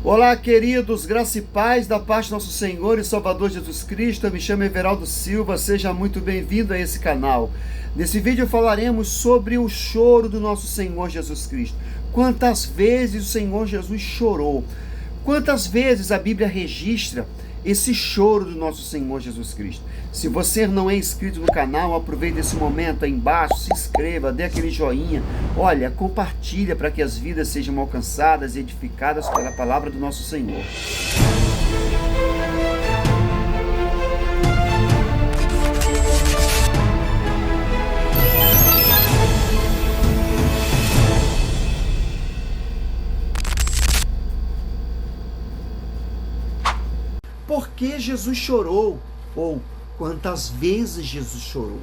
Olá, queridos, graça e paz da parte do nosso Senhor e Salvador Jesus Cristo. Eu me chamo Everaldo Silva, seja muito bem-vindo a esse canal. Nesse vídeo falaremos sobre o choro do nosso Senhor Jesus Cristo. Quantas vezes o Senhor Jesus chorou? Quantas vezes a Bíblia registra esse choro do nosso Senhor Jesus Cristo? Se você não é inscrito no canal, aproveite esse momento aí embaixo, se inscreva, dê aquele joinha, olha, compartilha para que as vidas sejam alcançadas e edificadas pela palavra do nosso Senhor. Por que Jesus chorou? Ou quantas vezes Jesus chorou?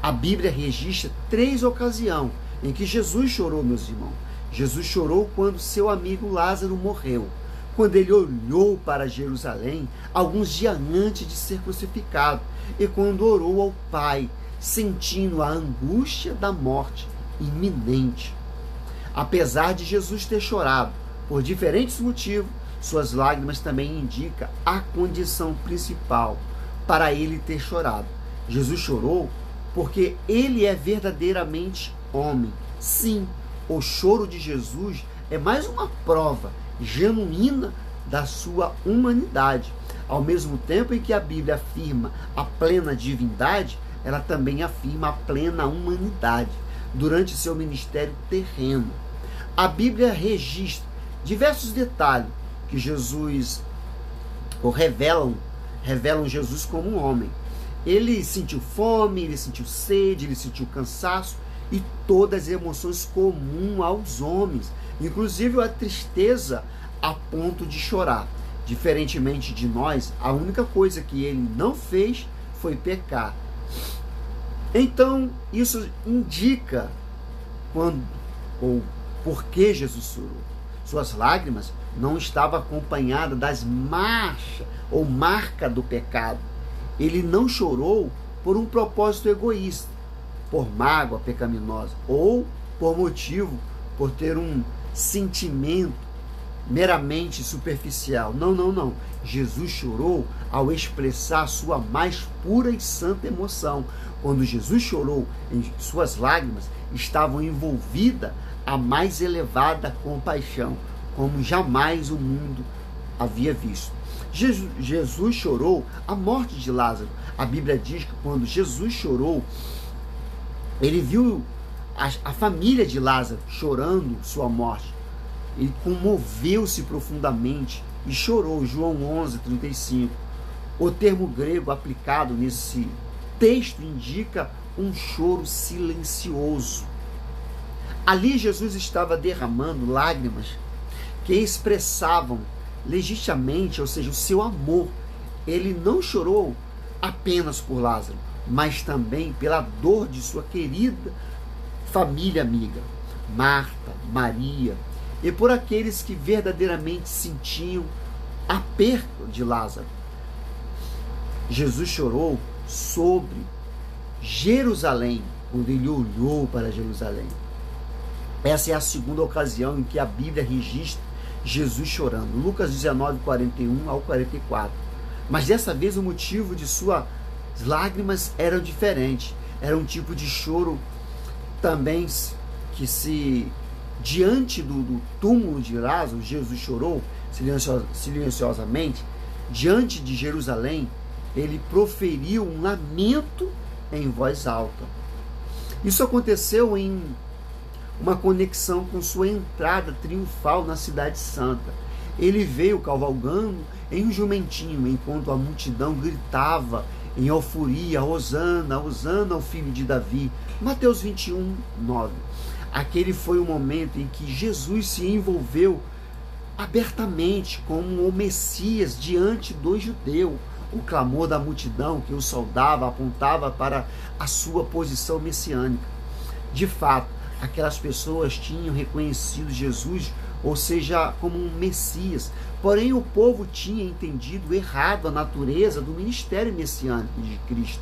A Bíblia registra 3 ocasiões em que Jesus chorou, meus irmãos. Jesus chorou quando seu amigo Lázaro morreu, quando ele olhou para Jerusalém alguns dias antes de ser crucificado e quando orou ao Pai, sentindo a angústia da morte iminente. Apesar de Jesus ter chorado por diferentes motivos, suas lágrimas também indicam a condição principal para ele ter chorado. Jesus chorou porque ele é verdadeiramente homem. Sim, o choro de Jesus é mais uma prova genuína da sua humanidade. Ao mesmo tempo em que a Bíblia afirma a plena divindade, ela também afirma a plena humanidade durante seu ministério terreno. A Bíblia registra diversos detalhes que Jesus, ou revelam Jesus como um homem. Ele sentiu fome, ele sentiu sede, ele sentiu cansaço e todas as emoções comuns aos homens, inclusive a tristeza a ponto de chorar. Diferentemente de nós, a única coisa que ele não fez foi pecar. Então, isso indica quando ou por que Jesus chorou. Suas lágrimas não estavam acompanhadas das marcas ou marca do pecado. Ele não chorou por um propósito egoísta, por mágoa pecaminosa, ou por ter um sentimento meramente superficial. Não. Jesus chorou ao expressar sua mais pura e santa emoção. Quando Jesus chorou, em suas lágrimas estavam envolvidas a mais elevada compaixão, como jamais o mundo havia visto. Jesus chorou a morte de Lázaro. A Bíblia diz que quando Jesus chorou, ele viu a família de Lázaro chorando sua morte. Ele comoveu-se profundamente e chorou. João 11:35. O termo grego aplicado nesse texto indica um choro silencioso. Ali Jesus estava derramando lágrimas que expressavam legitimamente, ou seja, o seu amor. Ele não chorou apenas por Lázaro, mas também pela dor de sua querida família amiga, Marta, Maria, e por aqueles que verdadeiramente sentiam a perda de Lázaro. Jesus chorou sobre Jerusalém, quando ele olhou para Jerusalém. Essa é a segunda ocasião em que a Bíblia registra Jesus chorando. Lucas 19:41 ao 44. Mas dessa vez o motivo de suas lágrimas era diferente. Era um tipo de choro também que diante do túmulo de Lázaro, Jesus chorou silenciosamente. Diante de Jerusalém, ele proferiu um lamento em voz alta. Isso aconteceu em uma conexão com sua entrada triunfal na cidade santa. Ele veio cavalgando em um jumentinho, enquanto a multidão gritava em euforia: Hosana, Hosana ao filho de Davi. Mateus 21:9. Aquele foi o momento em que Jesus se envolveu abertamente como o Messias diante do judeu. O clamor da multidão que o saudava apontava para a sua posição messiânica. De fato, aquelas pessoas tinham reconhecido Jesus, ou seja, como um Messias. Porém, o povo tinha entendido errado a natureza do ministério messiânico de Cristo.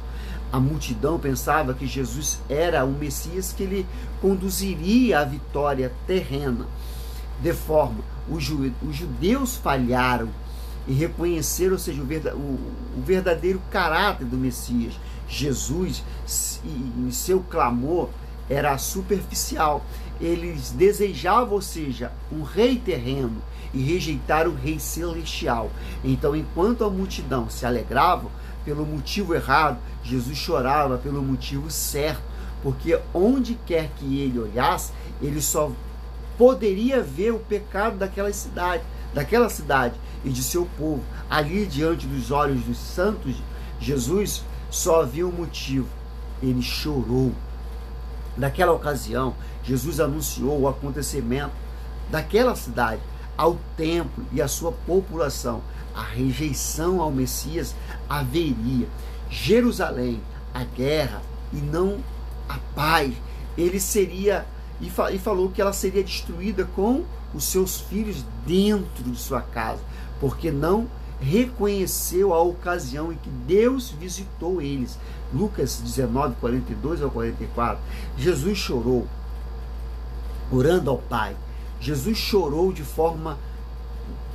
A multidão pensava que Jesus era o Messias que lhe conduziria à vitória terrena. De forma, os judeus falharam e reconheceram, ou seja, o verdadeiro caráter do Messias. Jesus, em seu clamor, era superficial. Eles desejavam, ou seja, um rei terreno, e rejeitaram o rei celestial. Então, enquanto a multidão se alegrava pelo motivo errado, Jesus chorava pelo motivo certo, porque onde quer que ele olhasse, ele só poderia ver o pecado daquela cidade e de seu povo. Ali, diante dos olhos dos santos, Jesus só havia um motivo: ele chorou. Naquela ocasião, Jesus anunciou o acontecimento daquela cidade ao templo e à sua população. A rejeição ao Messias haveria. Jerusalém, a guerra e não a paz. Ele seria, e falou que ela seria destruída com os seus filhos dentro de sua casa, porque não reconheceu a ocasião em que Deus visitou eles. Lucas 19, 42 ao 44. Jesus chorou, orando ao Pai. Jesus chorou de forma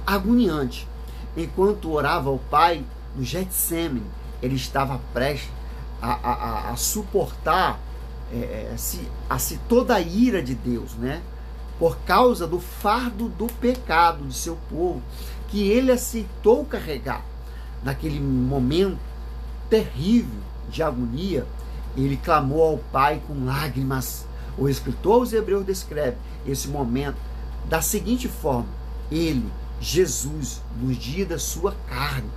agoniante. Enquanto orava ao Pai no Getsemane, ele estava prestes a suportar toda a ira de Deus, né? Por causa do fardo do pecado de seu povo, que ele aceitou carregar. Naquele momento terrível de agonia, ele clamou ao Pai com lágrimas. O escritor aos Hebreus descreve esse momento da seguinte forma: ele, Jesus, nos dias da sua carne,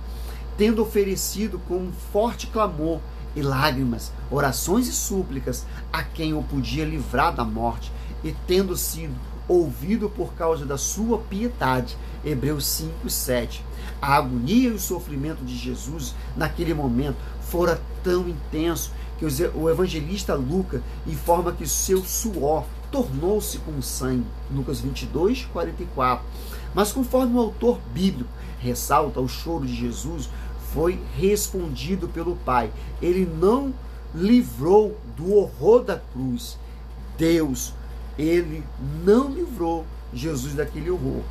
tendo oferecido com um forte clamor e lágrimas, orações e súplicas a quem o podia livrar da morte, e tendo sido ouvido por causa da sua piedade. Hebreus 5, 7. A agonia e o sofrimento de Jesus naquele momento fora tão intenso que o evangelista Lucas informa que seu suor tornou-se como sangue. Lucas 22, 44. Mas conforme o autor bíblico ressalta, o choro de Jesus foi respondido pelo Pai. Ele não livrou do horror da cruz. Deus, ele não livrou Jesus daquele horror.